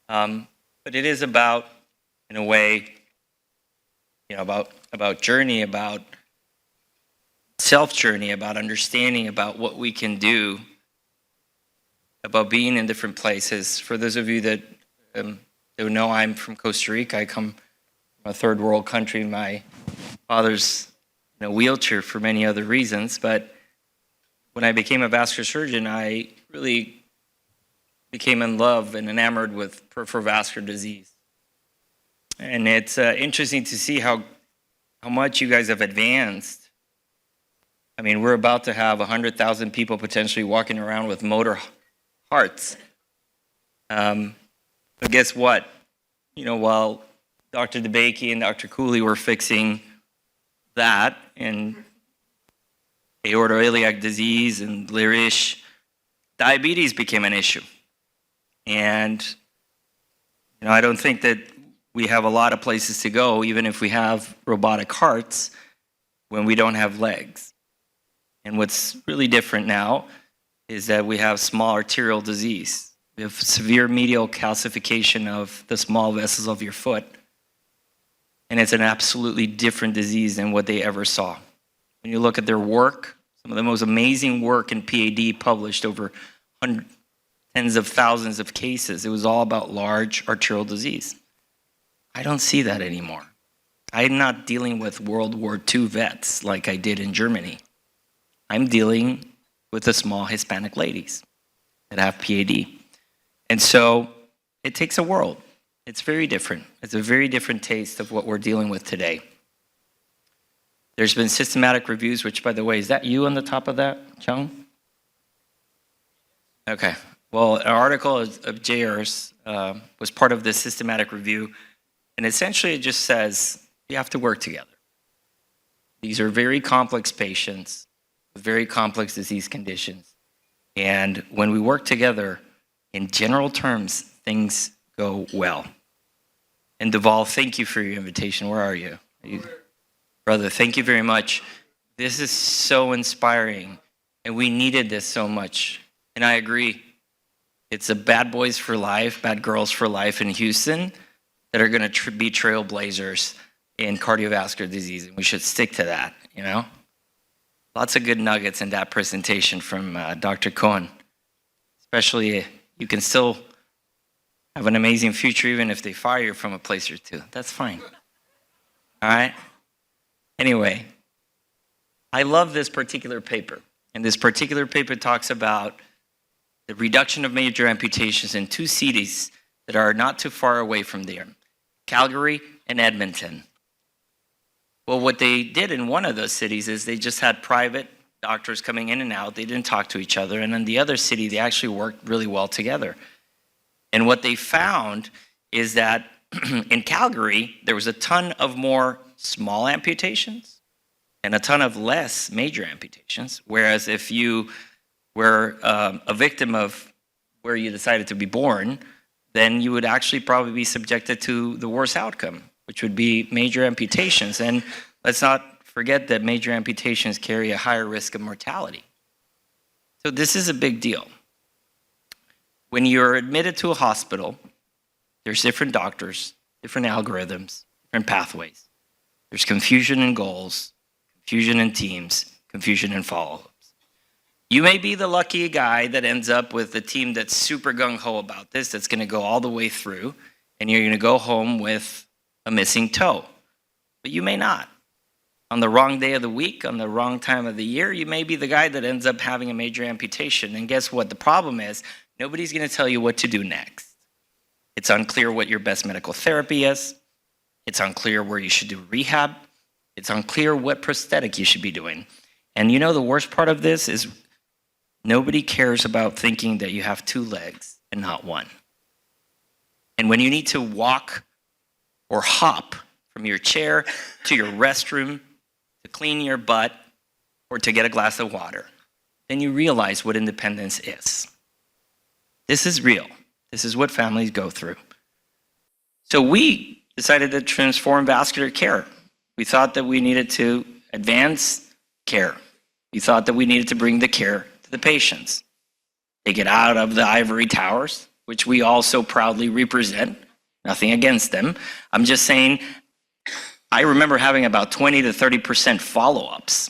But it is about, in a way, about journey, about self-journey, about understanding about what we can do, about being in different places. For those of you that don't know, I'm from Costa Rica. I come from a third world country. My father's in a wheelchair for many other reasons, but when I became a vascular surgeon, I really became in love and enamored with peripheral vascular disease. And it's interesting to see how much you guys have advanced. I mean, we're about to have 100,000 people potentially walking around with motor hearts. But guess what? While Dr. DeBakey and Dr. Cooley were fixing that and aortoiliac disease and Lirish, diabetes became an issue. And I don't think that we have a lot of places to go, even if we have robotic hearts, when we don't have legs. And what's really different now is that we have small arterial disease. We have severe medial calcification of the small vessels of your foot. And it's an absolutely different disease than what they ever saw. When you look at their work, some of the most amazing work in PAD published over tens of thousands of cases, it was all about large arterial disease. I don't see that anymore. I'm not dealing with World War II vets like I did in Germany. I'm dealing with the small Hispanic ladies that have PAD. And so it takes a world. It's very different. It's a very different taste of what we're dealing with today. There's been systematic reviews, which, by the way, is that you on the top of that, Chung? Okay. Well, an article of JR's was part of this systematic review, and essentially it just says you have to work together. These are very complex patients with very complex disease conditions, and when we work together, in general terms, things go well. And Deval, thank you for your invitation. Where are you? Brother, thank you very much. This is so inspiring, and we needed this so much. And I agree. It's a bad boys for life, bad girls for life in Houston that are going to be trailblazers in cardiovascular disease, and we should stick to that, Lots of good nuggets in that presentation from Dr. Cohen. Especially, you can still have an amazing future even if they fire you from a place or two. That's fine. All right? Anyway, I love this particular paper. And this particular paper talks about the reduction of major amputations in two cities that are not too far away from there, Calgary and Edmonton. Well, what they did in one of those cities is they just had private doctors coming in and out. They didn't talk to each other. And in the other city, they actually worked really well together. And what they found is that in Calgary, there was a ton of more small amputations and a ton of less major amputations. Whereas if you were a victim of where you decided to be born, then you would actually probably be subjected to the worst outcome, which would be major amputations. And let's not forget that major amputations carry a higher risk of mortality. So this is a big deal. When you're admitted to a hospital, there's different doctors, different algorithms, different pathways. There's confusion in goals, confusion in teams, confusion in follow-ups. You may be the lucky guy that ends up with a team that's super gung-ho about this, that's going to go all the way through, and you're going to go home with a missing toe. But you may not. On the wrong day of the week, on the wrong time of the year, you may be the guy that ends up having a major amputation. And guess what? The problem is, nobody's going to tell you what to do next. It's unclear what your best medical therapy is. It's unclear where you should do rehab. It's unclear what prosthetic you should be doing. And the worst part of this is nobody cares about thinking that you have two legs and not one. And when you need to walk or hop from your chair to your restroom to clean your butt or to get a glass of water, then you realize what independence is. This is real. This is what families go through. So we decided to transform vascular care. We thought that we needed to advance care. We thought that we needed to bring the care to the patients. They get out of the ivory towers which we also proudly represent. Nothing against them. I'm just saying, I remember having about 20 to 30% follow-ups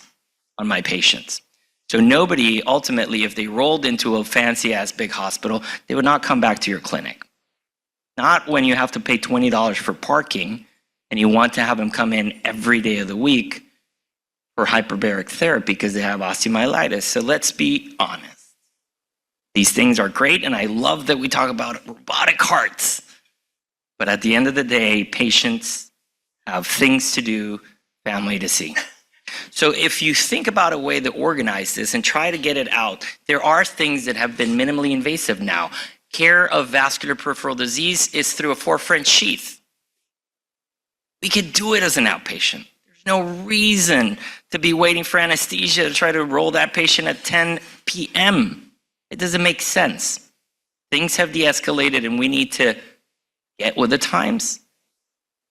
on my patients. So nobody, ultimately, if they rolled into a fancy-ass big hospital, they would not come back to your clinic. Not when you have to pay $20 for parking and you want to have them come in every day of the week for hyperbaric therapy because they have osteomyelitis. So let's be honest. These things are great, and I love that we talk about robotic hearts. But at the end of the day, patients have things to do, family to see. So if you think about a way to organize this and try to get it out, there are things that have been minimally invasive now. Care of vascular peripheral disease is through a 4 French sheath. We could do it as an outpatient. There's no reason to be waiting for anesthesia to try to roll that patient at 10 p.m. It doesn't make sense. Things have de-escalated and we need to get with the times,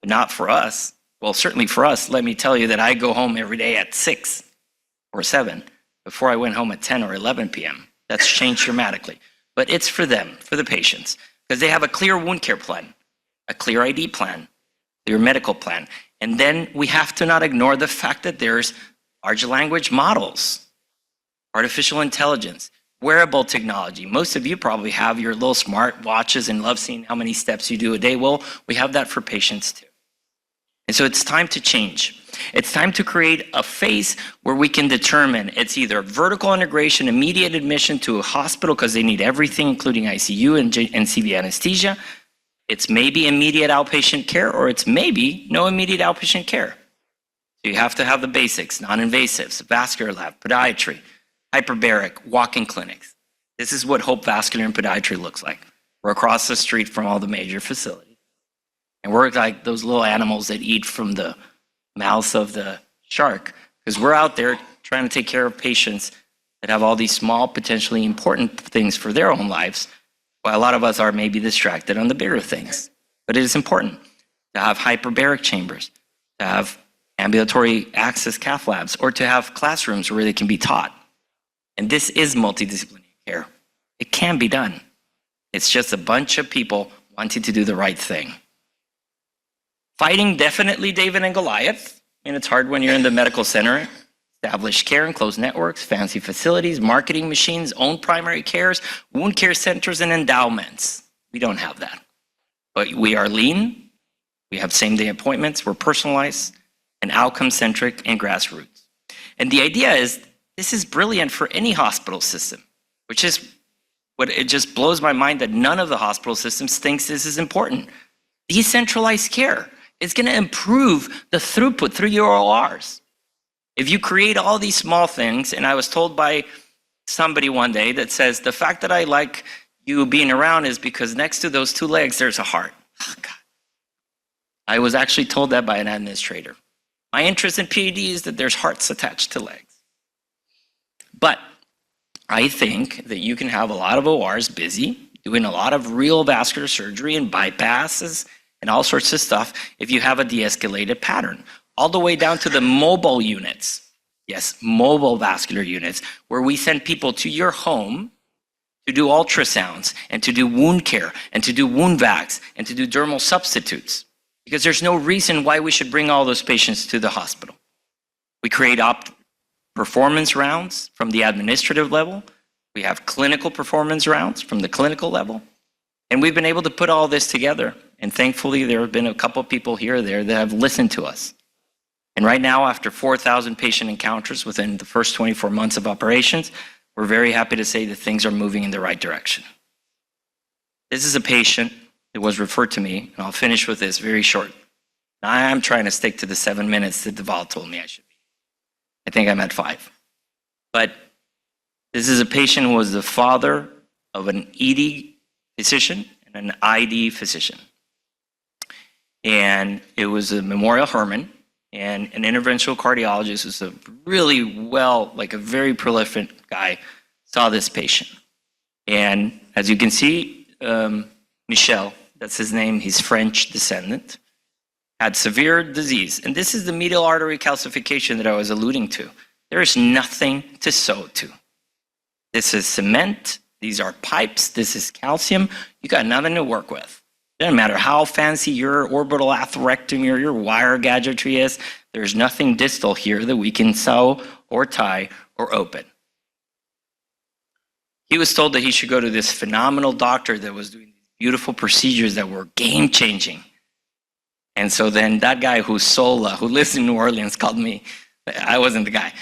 but not for us. Well, certainly for us, let me tell you that I go home every day at 6 or 7 before I went home at 10 or 11 p.m. That's changed dramatically. But it's for them, for the patients, because they have a clear wound care plan, a clear ID plan, clear medical plan. And then we have to not ignore the fact that there's large language models, artificial intelligence, wearable technology. Most of you probably have your little smart watches and love seeing how many steps you do a day. Well, we have that for patients too. And so it's time to change. It's time to create a phase where we can determine it's either vertical integration, immediate admission to a hospital because they need everything, including ICU and CV anesthesia. It's maybe immediate outpatient care, or it's maybe no immediate outpatient care. So you have to have the basics, non-invasives, vascular lab, podiatry, hyperbaric, walk-in clinics. This is what Hope Vascular and Podiatry looks like. We're across the street from all the major facilities. And we're like those little animals that eat from the mouth of the shark, because we're out there trying to take care of patients that have all these small, potentially important things for their own lives, while a lot of us are maybe distracted on the bigger things. But it is important to have hyperbaric chambers, to have ambulatory access cath labs, or to have classrooms where they can be taught. And this is multidisciplinary care. It can be done. It's just a bunch of people wanting to do the right thing. Fighting definitely David and Goliath, and it's hard when you're in the medical center. Established care and closed networks, fancy facilities, marketing machines, own primary cares, wound care centers, and endowments. We don't have that. But we are lean, we have same-day appointments, we're personalized, and outcome-centric and grassroots. And the idea is, this is brilliant for any hospital system, which is what it just blows my mind that none of the hospital systems thinks this is important. Decentralized care. It's going to improve the throughput through your ORs. If you create all these small things, and I was told by somebody one day that says, the fact that I like you being around is because next to those 2 legs, there's a heart. Oh, God. I was actually told that by an administrator. My interest in PAD is that there's hearts attached to legs. But I think that you can have a lot of ORs busy, doing a lot of real vascular surgery and bypasses, and all sorts of stuff if you have a de-escalated pattern, all the way down to the mobile units. Yes, mobile vascular units, where we send people to your home to do ultrasounds and to do wound care and to do wound vacs and to do dermal substitutes, because there's no reason why we should bring all those patients to the hospital. We create performance rounds from the administrative level. We have clinical performance rounds from the clinical level. And we've been able to put all this together. And thankfully, there have been a couple of people here or there that have listened to us. And right now, after 4,000 patient encounters within the first 24 months of operations, we're very happy to say that things are moving in the right direction. This is a patient that was referred to me, and I'll finish with this very short. I'm trying to stick to the 7 minutes that Deval told me I should be. I think I'm at 5. But this is a patient who was the father of an ED physician and an ID physician. And it was a Memorial Hermann, and an interventional cardiologist who's a really like a very prolific guy, saw this patient. And as you can see, Michel, that's his name, he's French descendant, had severe disease. And this is the medial artery calcification that I was alluding to. There is nothing to sew to. This is cement These are pipes. This is calcium. You got nothing to work with. Doesn't matter how fancy your orbital atherectomy or your wire gadgetry is. There's nothing distal here that we can sew or tie or open. He was told that he should go to this phenomenal doctor that was doing these beautiful procedures that were game-changing. And so then that guy who's Sola, who lives in New Orleans, called me. I wasn't the guy.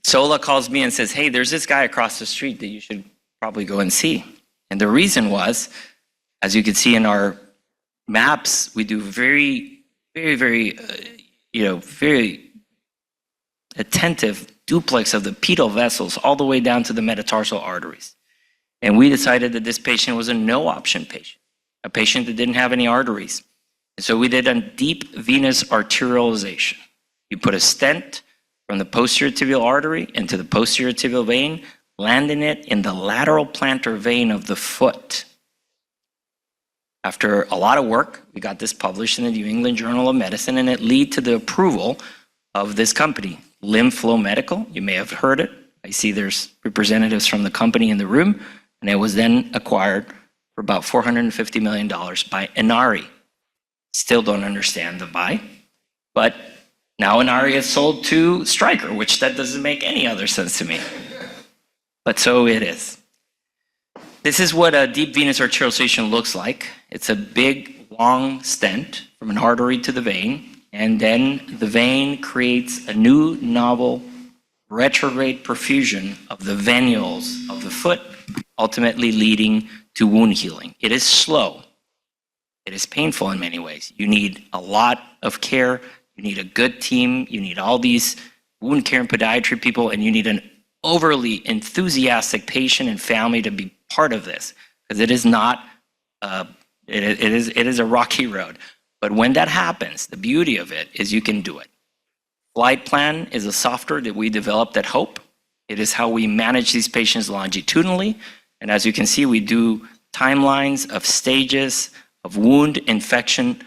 Sola calls me and says, hey, there's this guy across the street that you should probably go and see. And the reason was, as you can see in our maps, we do very attentive duplex of the pedal vessels all the way down to the metatarsal arteries. And we decided that this patient was a no-option patient, a patient that didn't have any arteries. And so we did a deep venous arterialization. You put a stent from the posterior tibial artery into the posterior tibial vein, landing it in the lateral plantar vein of the foot. After a lot of work, we got this published in the New England Journal of Medicine, and it led to the approval of this company, LimFlow Medical. You may have heard it. I see there's representatives from the company in the room, and it was then acquired for about $450 million by Inari. Still don't understand the buy, but now Inari is sold to Stryker, which that doesn't make any other sense to me. But so it is. This is what a deep venous arterialization looks like. It's a big, long stent from an artery to the vein, and then the vein creates a new, novel, retrograde perfusion of the venules of the foot, ultimately leading to wound healing. It is slow. It is painful in many ways. You need a lot of care. You need a good team. You need all these wound care and podiatry people, and you need an overly enthusiastic patient and family to be part of this, because it is not, it is a rocky road. But when that happens, the beauty of it is you can do it. Flight Plan is a software that we developed at Hope. It is how we manage these patients longitudinally. And as you can see, we do timelines of stages of wound infection,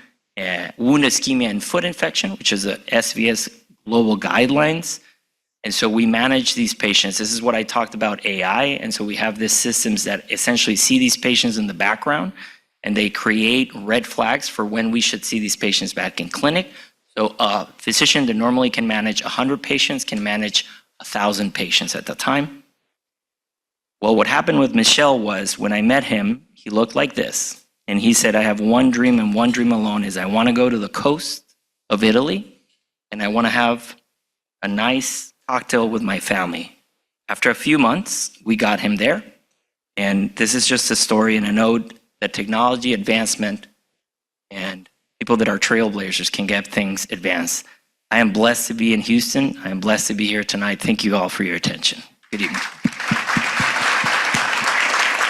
wound ischemia and foot infection, which is a SVS global guidelines. And so we manage these patients. This is what I talked about AI. And so we have these systems that essentially see these patients in the background, and they create red flags for when we should see these patients back in clinic. So a physician that normally can manage 100 patients can manage 1,000 patients at the time. Well, what happened with Michel was when I met him, he looked like this. And he said, I have one dream and one dream alone is I want to go to the coast of Italy and I want to have a nice cocktail with my family. After a few months, we got him there. And this is just a story and a note that technology advancement and people that are trailblazers can get things advanced. I am blessed to be in Houston. I am blessed to be here tonight. Thank you all for your attention. Good evening.